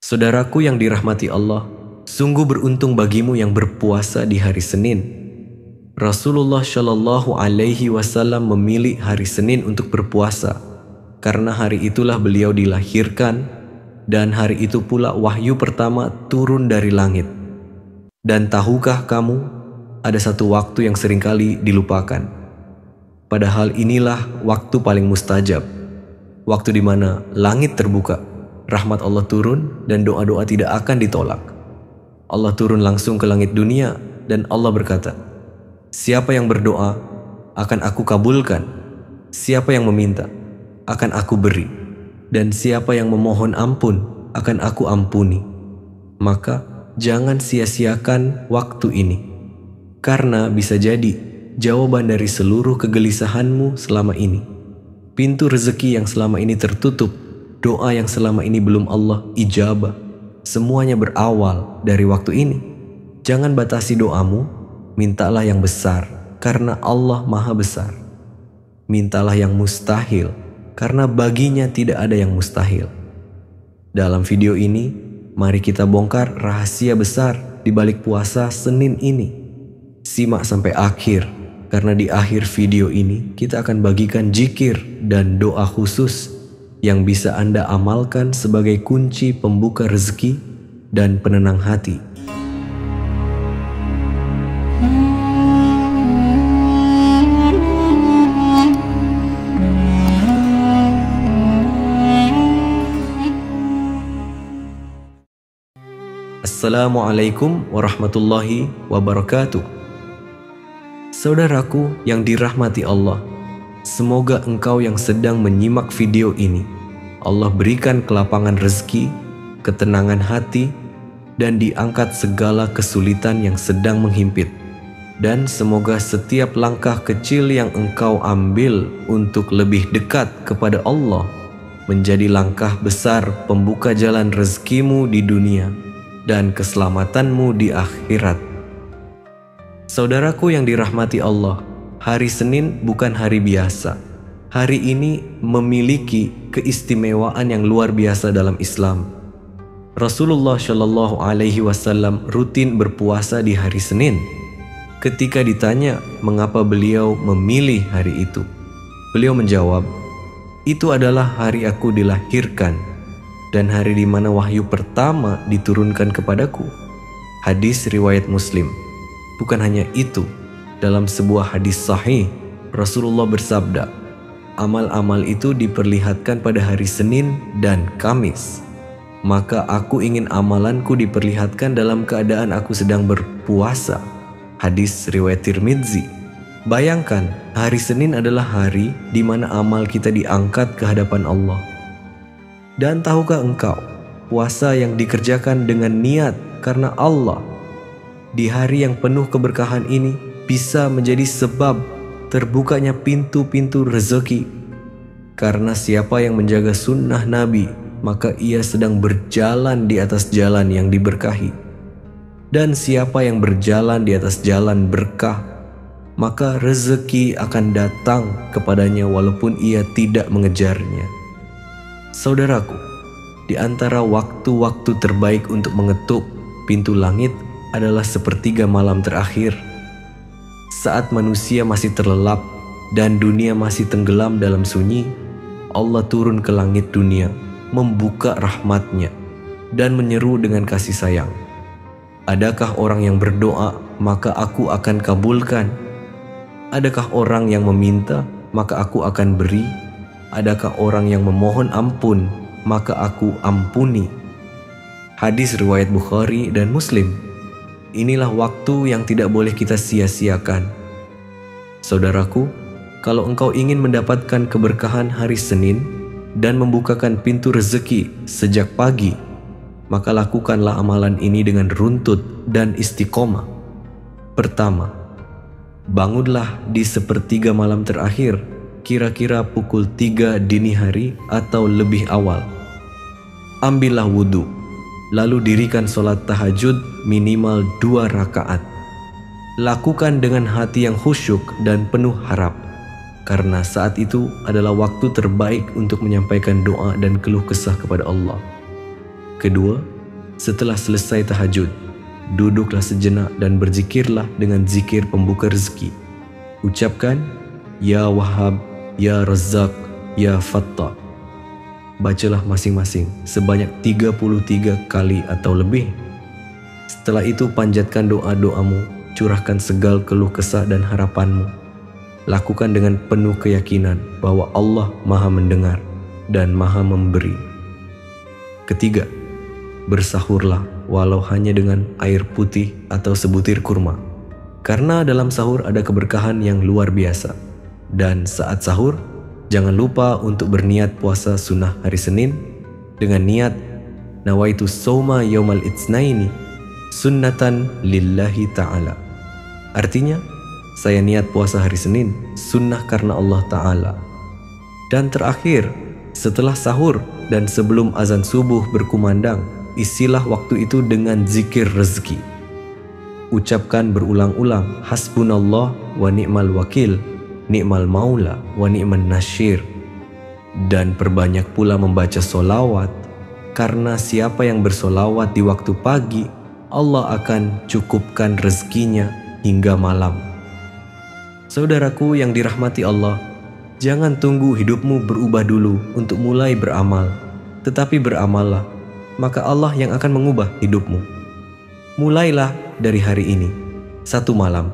Saudaraku yang dirahmati Allah, sungguh beruntung bagimu yang berpuasa di hari Senin. Rasulullah Shallallahu Alaihi Wasallam memilih hari Senin untuk berpuasa karena hari itulah beliau dilahirkan dan hari itu pula wahyu pertama turun dari langit. Dan tahukah kamu, ada satu waktu yang seringkali dilupakan. Padahal inilah waktu paling mustajab, waktu di mana langit terbuka, rahmat Allah turun dan doa-doa tidak akan ditolak. Allah turun langsung ke langit dunia dan Allah berkata, "Siapa yang berdoa akan aku kabulkan, siapa yang meminta akan aku beri, dan siapa yang memohon ampun akan aku ampuni." Maka jangan sia-siakan waktu ini, karena bisa jadi jawaban dari seluruh kegelisahanmu selama ini, pintu rezeki yang selama ini tertutup, doa yang selama ini belum Allah ijabah, semuanya berawal dari waktu ini. Jangan batasi doamu, mintalah yang besar karena Allah Maha Besar. Mintalah yang mustahil karena baginya tidak ada yang mustahil. Dalam video ini, mari kita bongkar rahasia besar di balik puasa Senin ini. Simak sampai akhir, karena di akhir video ini kita akan bagikan zikir dan doa khusus yang bisa Anda amalkan sebagai kunci pembuka rezeki dan penenang hati. Assalamualaikum warahmatullahi wabarakatuh. Saudaraku yang dirahmati Allah, semoga engkau yang sedang menyimak video ini, Allah berikan kelapangan rezeki, ketenangan hati, dan diangkat segala kesulitan yang sedang menghimpit. Dan semoga setiap langkah kecil yang engkau ambil untuk lebih dekat kepada Allah menjadi langkah besar pembuka jalan rezekimu di dunia dan keselamatanmu di akhirat. Saudaraku yang dirahmati Allah, hari Senin bukan hari biasa. Hari ini memiliki keistimewaan yang luar biasa dalam Islam. Rasulullah Shallallahu Alaihi Wasallam rutin berpuasa di hari Senin. Ketika ditanya mengapa beliau memilih hari itu, beliau menjawab, "Itu adalah hari aku dilahirkan dan hari di mana wahyu pertama diturunkan kepadaku." Hadis riwayat Muslim. Bukan hanya itu, dalam sebuah hadis sahih, Rasulullah bersabda, "Amal-amal itu diperlihatkan pada hari Senin dan Kamis. Maka aku ingin amalanku diperlihatkan dalam keadaan aku sedang berpuasa." Hadis riwayat Tirmidzi. Bayangkan, hari Senin adalah hari di mana amal kita diangkat ke hadapan Allah. Dan tahukah engkau, puasa yang dikerjakan dengan niat karena Allah di hari yang penuh keberkahan ini bisa menjadi sebab terbukanya pintu-pintu rezeki. Karena siapa yang menjaga sunnah Nabi, maka ia sedang berjalan di atas jalan yang diberkahi. Dan siapa yang berjalan di atas jalan berkah, maka rezeki akan datang kepadanya walaupun ia tidak mengejarnya. Saudaraku, di antara waktu-waktu terbaik untuk mengetuk pintu langit adalah sepertiga malam terakhir, saat manusia masih terlelap dan dunia masih tenggelam dalam sunyi. Allah turun ke langit dunia, membuka rahmatnya dan menyeru dengan kasih sayang, "Adakah orang yang berdoa, maka aku akan kabulkan? Adakah orang yang meminta, maka aku akan beri? Adakah orang yang memohon ampun, maka aku ampuni?" Hadis riwayat Bukhari dan Muslim. Inilah waktu yang tidak boleh kita sia-siakan. Saudaraku, kalau engkau ingin mendapatkan keberkahan hari Senin dan membukakan pintu rezeki sejak pagi, maka lakukanlah amalan ini dengan runtut dan istiqomah. Pertama, bangunlah di sepertiga malam terakhir, kira-kira pukul 3 dini hari atau lebih awal. Ambillah wudhu, lalu dirikan sholat tahajud minimal 2 rakaat. Lakukan dengan hati yang khusyuk dan penuh harap, karena saat itu adalah waktu terbaik untuk menyampaikan doa dan keluh kesah kepada Allah. Kedua, setelah selesai tahajud, duduklah sejenak dan berzikirlah dengan zikir pembuka rezeki. Ucapkan, Ya Wahhab, Ya Razzaq, Ya Fattah. Bacalah masing-masing sebanyak 33 kali atau lebih. Setelah itu panjatkan doa-doamu, curahkan segala keluh kesah dan harapanmu. Lakukan dengan penuh keyakinan bahwa Allah Maha mendengar dan Maha memberi. Ketiga, bersahurlah walau hanya dengan air putih atau sebutir kurma. Karena dalam sahur ada keberkahan yang luar biasa. Dan saat sahur, jangan lupa untuk berniat puasa sunnah hari Senin dengan niat nawaitu sawma yaumal itsnaini sunnatan lillahi ta'ala. Artinya, saya niat puasa hari Senin sunnah karena Allah Ta'ala. Dan terakhir, setelah sahur dan sebelum azan subuh berkumandang, isilah waktu itu dengan zikir rezeki. Ucapkan berulang-ulang, hasbunallah wa ni'mal wakil, ni'mal maula wa ni'man nasyir. Dan perbanyak pula membaca solawat, karena siapa yang bersolawat di waktu pagi, Allah akan cukupkan rezekinya hingga malam. Saudaraku yang dirahmati Allah, jangan tunggu hidupmu berubah dulu untuk mulai beramal, tetapi beramallah, maka Allah yang akan mengubah hidupmu. Mulailah dari hari ini, 1 malam,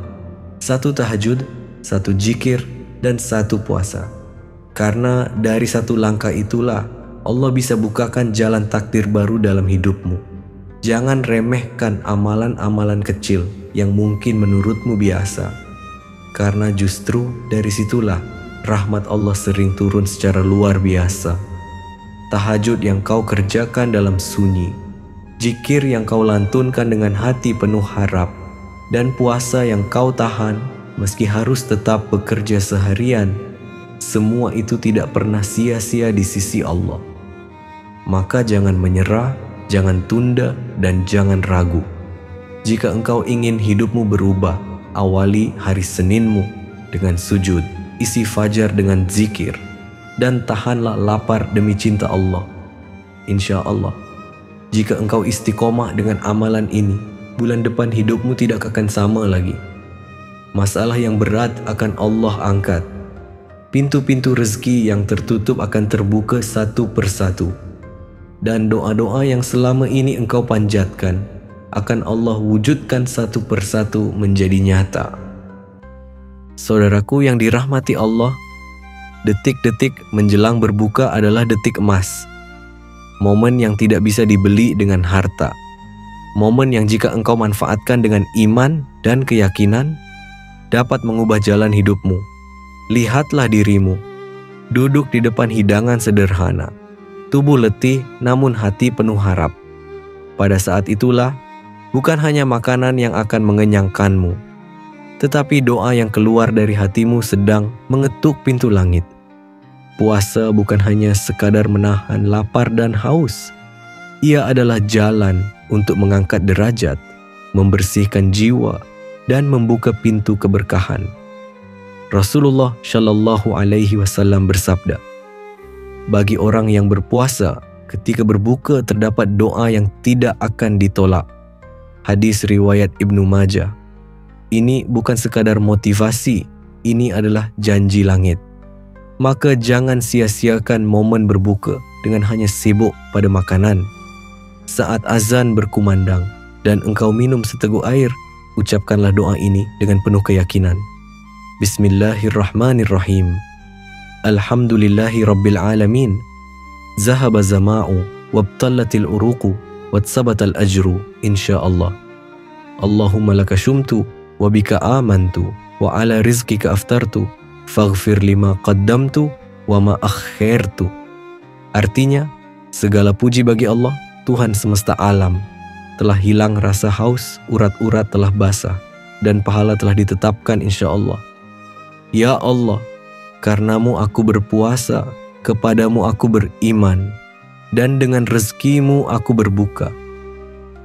1 tahajud, 1 zikir, dan 1 puasa. Karena dari 1 langkah itulah Allah bisa bukakan jalan takdir baru dalam hidupmu. Jangan remehkan amalan-amalan kecil yang mungkin menurutmu biasa. Karena justru dari situlah rahmat Allah sering turun secara luar biasa. Tahajud yang kau kerjakan dalam sunyi, zikir yang kau lantunkan dengan hati penuh harap, dan puasa yang kau tahan meski harus tetap bekerja seharian, semua itu tidak pernah sia-sia di sisi Allah. Maka jangan menyerah, jangan tunda, dan jangan ragu. Jika engkau ingin hidupmu berubah, awali hari Seninmu dengan sujud, isi fajar dengan zikir, dan tahanlah lapar demi cinta Allah. Insya Allah, jika engkau istiqomah dengan amalan ini, bulan depan hidupmu tidak akan sama lagi. Masalah yang berat akan Allah angkat. Pintu-pintu rezeki yang tertutup akan terbuka satu persatu. Dan doa-doa yang selama ini engkau panjatkan akan Allah wujudkan satu persatu menjadi nyata. Saudaraku yang dirahmati Allah, detik-detik menjelang berbuka adalah detik emas. Momen yang tidak bisa dibeli dengan harta. Momen yang jika engkau manfaatkan dengan iman dan keyakinan, dapat mengubah jalan hidupmu. Lihatlah dirimu, duduk di depan hidangan sederhana. Tubuh letih namun hati penuh harap. Pada saat itulah, bukan hanya makanan yang akan mengenyangkanmu, tetapi doa yang keluar dari hatimu sedang mengetuk pintu langit. Puasa bukan hanya sekadar menahan lapar dan haus. Ia adalah jalan untuk mengangkat derajat, membersihkan jiwa, dan membuka pintu keberkahan. Rasulullah Shallallahu Alaihi Wasallam bersabda, bagi orang yang berpuasa, ketika berbuka terdapat doa yang tidak akan ditolak. Hadis riwayat Ibnu Majah. Ini bukan sekadar motivasi, ini adalah janji langit. Maka jangan sia-siakan momen berbuka dengan hanya sibuk pada makanan. Saat azan berkumandang dan engkau minum seteguk air, ucapkanlah doa ini dengan penuh keyakinan. Bismillahirrahmanirrahim. Alhamdulillahi Rabbil Alamin. Zahaba zama'u wabtallatil uruqu watsabatal ajru insyaallah. Allahumma laka syumtu wabika amantu wa ala rizkika aftartu faghfir lima qaddamtu wa ma akhirtu. Artinya, segala puji bagi Allah, Tuhan semesta alam. Telah hilang rasa haus, urat-urat telah basah, dan pahala telah ditetapkan insyaallah. Ya Allah, karenamu aku berpuasa, kepadamu aku beriman, dan dengan rezekimu aku berbuka.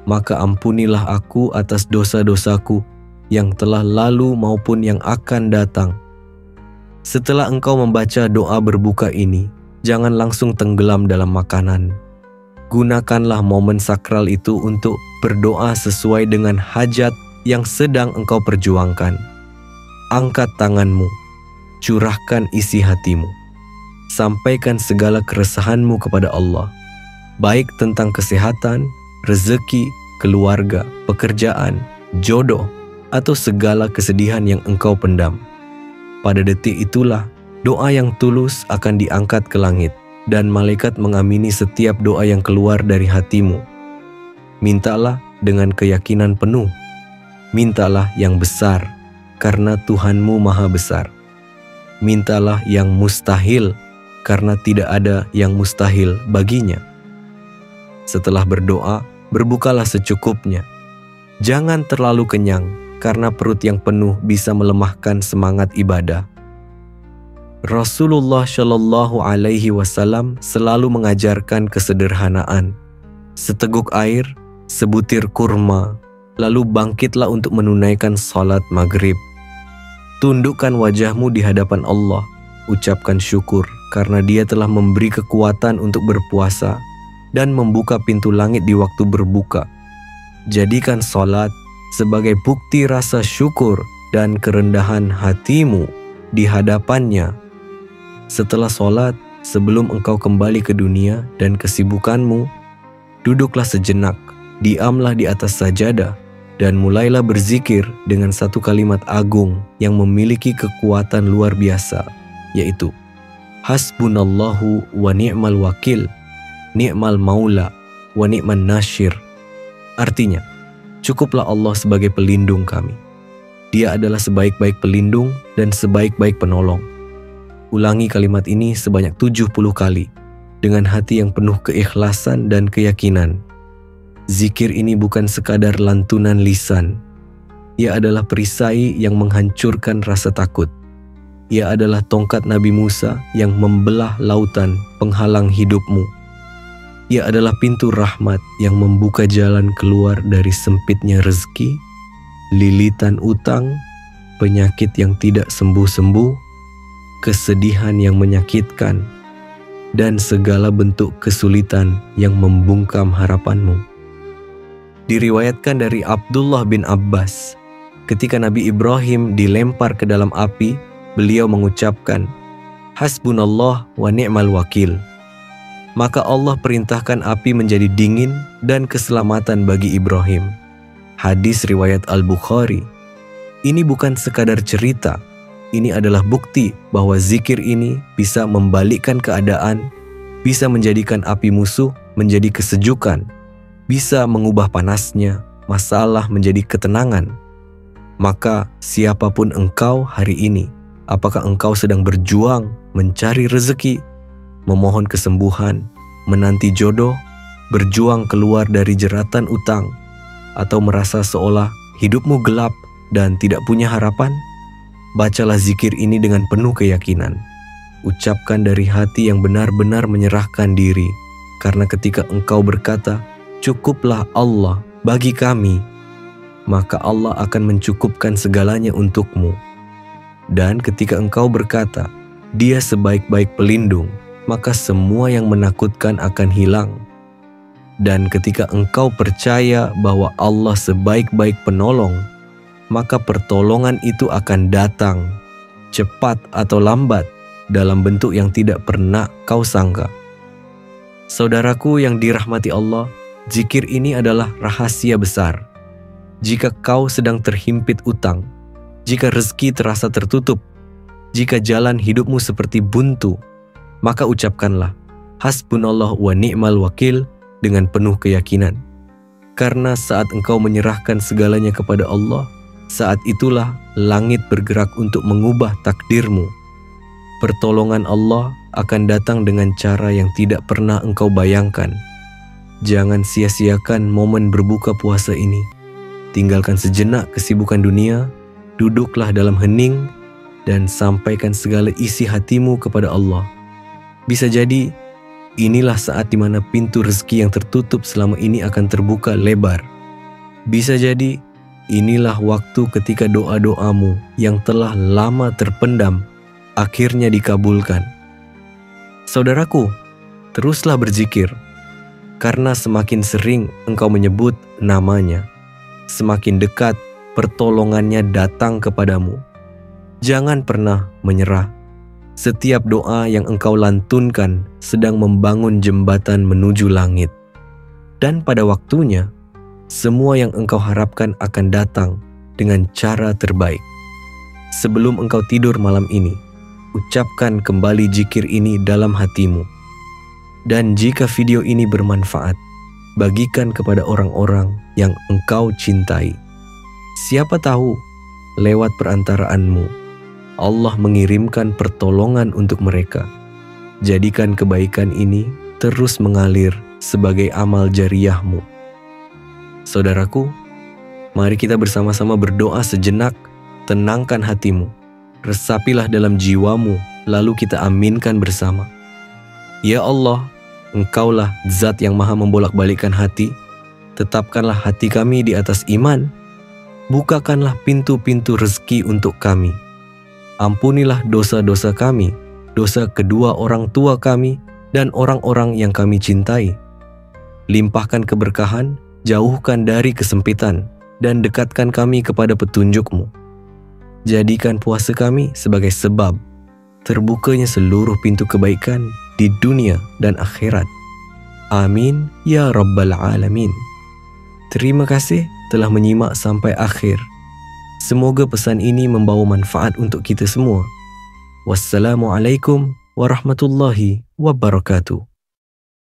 Maka ampunilah aku atas dosa-dosaku yang telah lalu maupun yang akan datang. Setelah engkau membaca doa berbuka ini, jangan langsung tenggelam dalam makanan. gunakanlah momen sakral itu untuk berdoa sesuai dengan hajat yang sedang engkau perjuangkan. Angkat tanganmu, curahkan isi hatimu. Sampaikan segala keresahanmu kepada Allah, baik tentang kesehatan, rezeki, keluarga, pekerjaan, jodoh, atau segala kesedihan yang engkau pendam. Pada detik itulah doa yang tulus akan diangkat ke langit, dan malaikat mengamini setiap doa yang keluar dari hatimu. Mintalah dengan keyakinan penuh. Mintalah yang besar, karena Tuhanmu Maha Besar. Mintalah yang mustahil, karena tidak ada yang mustahil baginya. Setelah berdoa, berbukalah secukupnya. Jangan terlalu kenyang, karena perut yang penuh bisa melemahkan semangat ibadah. Rasulullah Shallallahu Alaihi Wasallam selalu mengajarkan kesederhanaan. Seteguk air, sebutir kurma, lalu bangkitlah untuk menunaikan salat maghrib. Tundukkan wajahmu di hadapan Allah, ucapkan syukur karena Dia telah memberi kekuatan untuk berpuasa dan membuka pintu langit di waktu berbuka. Jadikan salat sebagai bukti rasa syukur dan kerendahan hatimu di hadapannya. Setelah salat, sebelum engkau kembali ke dunia dan kesibukanmu, duduklah sejenak, diamlah di atas sajadah, dan mulailah berzikir dengan satu kalimat agung yang memiliki kekuatan luar biasa, yaitu Hasbunallahu wa ni'mal wakil, ni'mal maula wa ni'man nasyir. Artinya, cukuplah Allah sebagai pelindung kami. Dia adalah sebaik-baik pelindung dan sebaik-baik penolong. Ulangi kalimat ini sebanyak 70 kali dengan hati yang penuh keikhlasan dan keyakinan. Zikir ini bukan sekadar lantunan lisan. Ia adalah perisai yang menghancurkan rasa takut. Ia adalah tongkat Nabi Musa yang membelah lautan penghalang hidupmu. Ia adalah pintu rahmat yang membuka jalan keluar dari sempitnya rezeki, lilitan utang, penyakit yang tidak sembuh-sembuh, kesedihan yang menyakitkan, dan segala bentuk kesulitan yang membungkam harapanmu. Diriwayatkan dari Abdullah bin Abbas, ketika Nabi Ibrahim dilempar ke dalam api, beliau mengucapkan, Hasbunallah wa ni'mal wakil. Maka Allah perintahkan api menjadi dingin dan keselamatan bagi Ibrahim. Hadis riwayat Al-Bukhari. Ini bukan sekadar cerita, ini adalah bukti bahwa zikir ini bisa membalikkan keadaan, bisa menjadikan api musuh menjadi kesejukan, bisa mengubah panasnya masalah menjadi ketenangan. Maka siapapun engkau hari ini, apakah engkau sedang berjuang mencari rezeki, memohon kesembuhan, menanti jodoh, berjuang keluar dari jeratan utang, atau merasa seolah hidupmu gelap dan tidak punya harapan? Bacalah zikir ini dengan penuh keyakinan. Ucapkan dari hati yang benar-benar menyerahkan diri, karena ketika engkau berkata, cukuplah Allah bagi kami, maka Allah akan mencukupkan segalanya untukmu. Dan ketika engkau berkata, Dia sebaik-baik pelindung, maka semua yang menakutkan akan hilang. Dan ketika engkau percaya bahwa Allah sebaik-baik penolong, maka pertolongan itu akan datang, cepat atau lambat, dalam bentuk yang tidak pernah kau sangka. Saudaraku yang dirahmati Allah, zikir ini adalah rahasia besar. Jika kau sedang terhimpit utang, jika rezeki terasa tertutup, jika jalan hidupmu seperti buntu, maka ucapkanlah Hasbunallah wa ni'mal wakil dengan penuh keyakinan. Karena saat engkau menyerahkan segalanya kepada Allah, saat itulah langit bergerak untuk mengubah takdirmu. Pertolongan Allah akan datang dengan cara yang tidak pernah engkau bayangkan. Jangan sia-siakan momen berbuka puasa ini. Tinggalkan sejenak kesibukan dunia, duduklah dalam hening, dan sampaikan segala isi hatimu kepada Allah. Bisa jadi, inilah saat di mana pintu rezeki yang tertutup selama ini akan terbuka lebar. Bisa jadi, inilah waktu ketika doa-doamu yang telah lama terpendam akhirnya dikabulkan. Saudaraku, teruslah berzikir, karena semakin sering engkau menyebut namanya, semakin dekat pertolongannya datang kepadamu. Jangan pernah menyerah. Setiap doa yang engkau lantunkan sedang membangun jembatan menuju langit. Dan pada waktunya, semua yang engkau harapkan akan datang dengan cara terbaik. Sebelum engkau tidur malam ini, ucapkan kembali zikir ini dalam hatimu. Dan jika video ini bermanfaat, bagikan kepada orang-orang yang engkau cintai. Siapa tahu, lewat perantaraanmu, Allah mengirimkan pertolongan untuk mereka. Jadikan kebaikan ini terus mengalir sebagai amal jariyahmu. Saudaraku, mari kita bersama-sama berdoa sejenak, tenangkan hatimu, resapilah dalam jiwamu, lalu kita aminkan bersama. Ya Allah, Engkaulah zat yang maha membolak-balikkan hati. Tetapkanlah hati kami di atas iman. Bukakanlah pintu-pintu rezeki untuk kami. Ampunilah dosa-dosa kami, dosa kedua orang tua kami, dan orang-orang yang kami cintai. Limpahkan keberkahan, jauhkan dari kesempitan, dan dekatkan kami kepada petunjuk-Mu. Jadikan puasa kami sebagai sebab terbukanya seluruh pintu kebaikan di dunia dan akhirat. Amin ya Rabbal Alamin. Terima kasih telah menyimak sampai akhir. Semoga pesan ini membawa manfaat untuk kita semua. Wassalamualaikum warahmatullahi wabarakatuh.